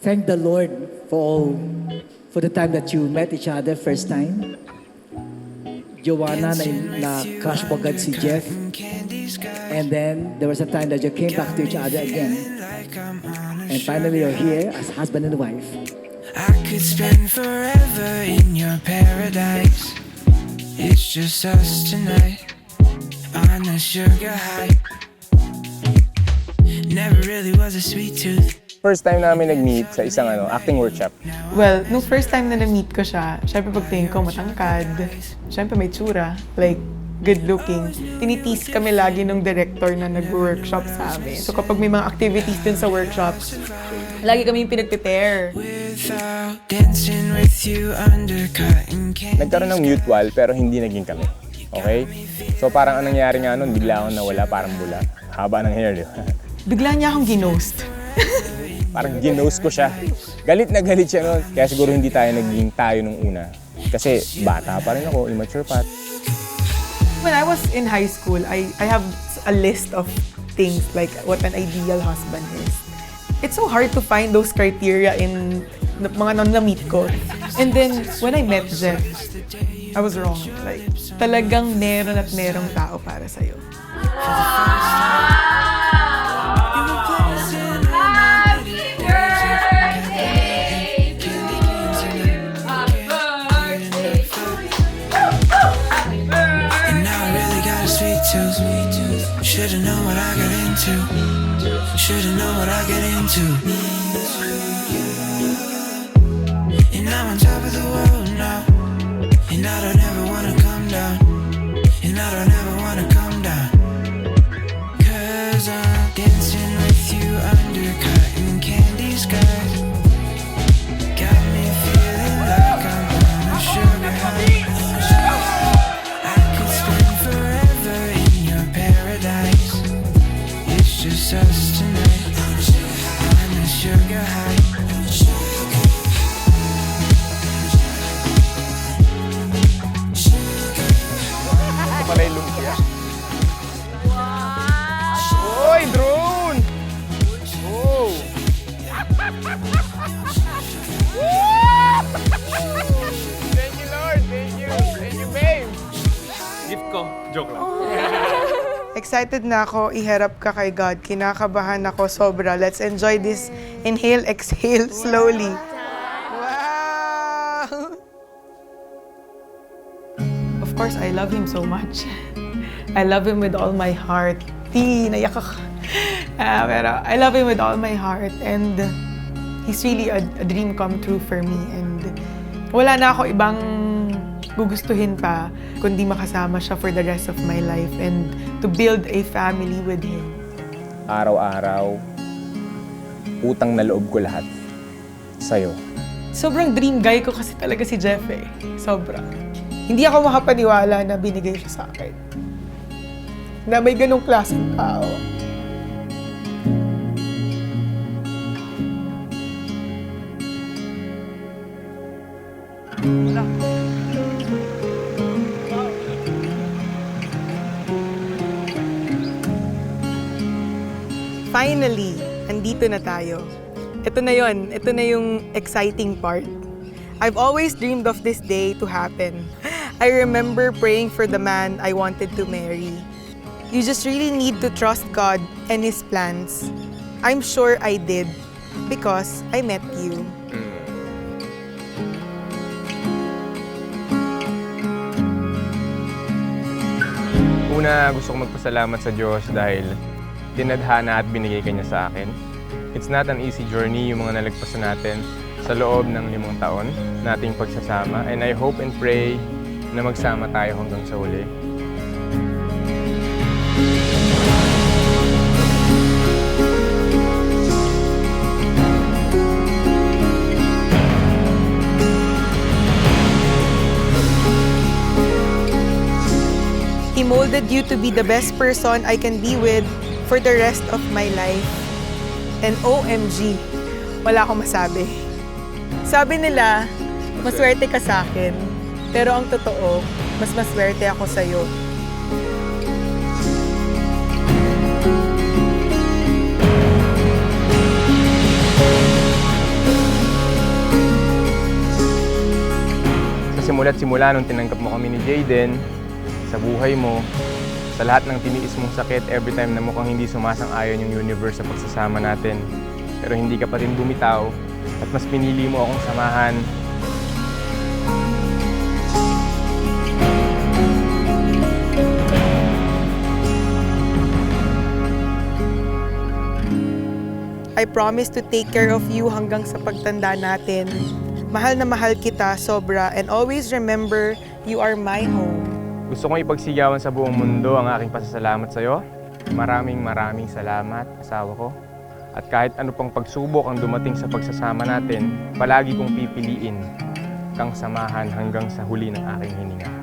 thank the Lord for the time that you met each other first time. Joanna na crush mo agad si Jeff. And then there was a time that you came back to each other again. And finally you're here as husband and wife. I could spend forever in your paradise. It's just us tonight on a sugar high. Never really was a sweet tooth. First time namin nag-meet sa isang acting workshop. Well, nung first time na na-meet ko siya, syempre pagtingin ko matangkad, syempre may tsura, like good looking. Tinitease kami lagi nung director na nag-workshop sa amin. So kapag may mga activities din sa workshops, lagi kami yung pinagte-tear. Without dancing with you, undercutting candy. Nagkaroon ng mutual pero hindi naging kami. Okay? So parang anong nangyari nga nun, bigla akong nawala, parang bula. Haba ng hair, di ba? Bigla niya akong ginost. Parang ginose ko siya. Galit na galit siya nun. Kaya siguro hindi tayo naging tayo nung una. Kasi bata pa rin ako, immature pa. When I was in high school, I have a list of things like what an ideal husband is. It's so hard to find those criteria in mga na-meet ko. And then, when I met Jeff, I was wrong. Like, talagang meron at merong tao para sa'yo. Should've known what I got into. Should've known what I get into. And I'm on top of the world now. And I don't ever wanna come down. And I don't ever wanna come down. 'Cause I'm dancing with you under cotton candy skies. Got me feeling like I'm on a sugar high. I could spend forever in your paradise. It's just us tonight on a sugar high. Ito pala yung lumpia. Oy, drone! Oh! Thank you, Lord! Thank you! Thank you, babe! Gift ko. Joke lang. Excited na ako, iharap ka kay God. Kinakabahan ako sobra. Let's enjoy this. Inhale, exhale, slowly. Wow! Of course, I love him so much. I love him with all my heart. Naiyak ako. Pero I love him with all my heart. And he's really a dream come true for me. And wala na ako ibang gugustuhin pa kundi makasama siya for the rest of my life and to build a family with him. Araw-araw, utang na loob ko lahat sa'yo. Sobrang dream guy ko kasi talaga si Jeff eh. Sobra. Hindi ako makapaniwala na binigay siya sa akin. Na may ganong klaseng tao. Finally, andito na tayo. Ito na yon. Ito na yung exciting part. I've always dreamed of this day to happen. I remember praying for the man I wanted to marry. You just really need to trust God and His plans. I'm sure I did because I met you. Una, gusto ko magpasalamat sa Diyos dahil tinadhana at binigay ka niya sa akin. It's not an easy journey yung mga nalagpasan natin sa loob ng 5 taon nating pagsasama. And I hope and pray na magsama tayo hanggang sa huli. He molded you to be the best person I can be with for the rest of my life. And OMG, wala akong masabi. Sabi nila, maswerte ka sa akin. Pero ang totoo, mas maswerte ako sa'yo. Simula't simula nung tinanggap mo kami ni Jayden, sa buhay mo, sa lahat ng tiniis mong sakit every time na mukhang hindi sumasang-ayon yung universe sa pagsasama natin. Pero hindi ka pa rin bumitaw at mas pinili mo akong samahan. I promise to take care of you hanggang sa pagtanda natin. Mahal na mahal kita, sobra, and always remember, you are my home. Gusto kong ipagsigawan sa buong mundo ang aking pasasalamat sa'yo. Maraming salamat, asawa ko. At kahit ano pang pagsubok ang dumating sa pagsasama natin, palagi kong pipiliin kang samahan hanggang sa huli ng aking hininga.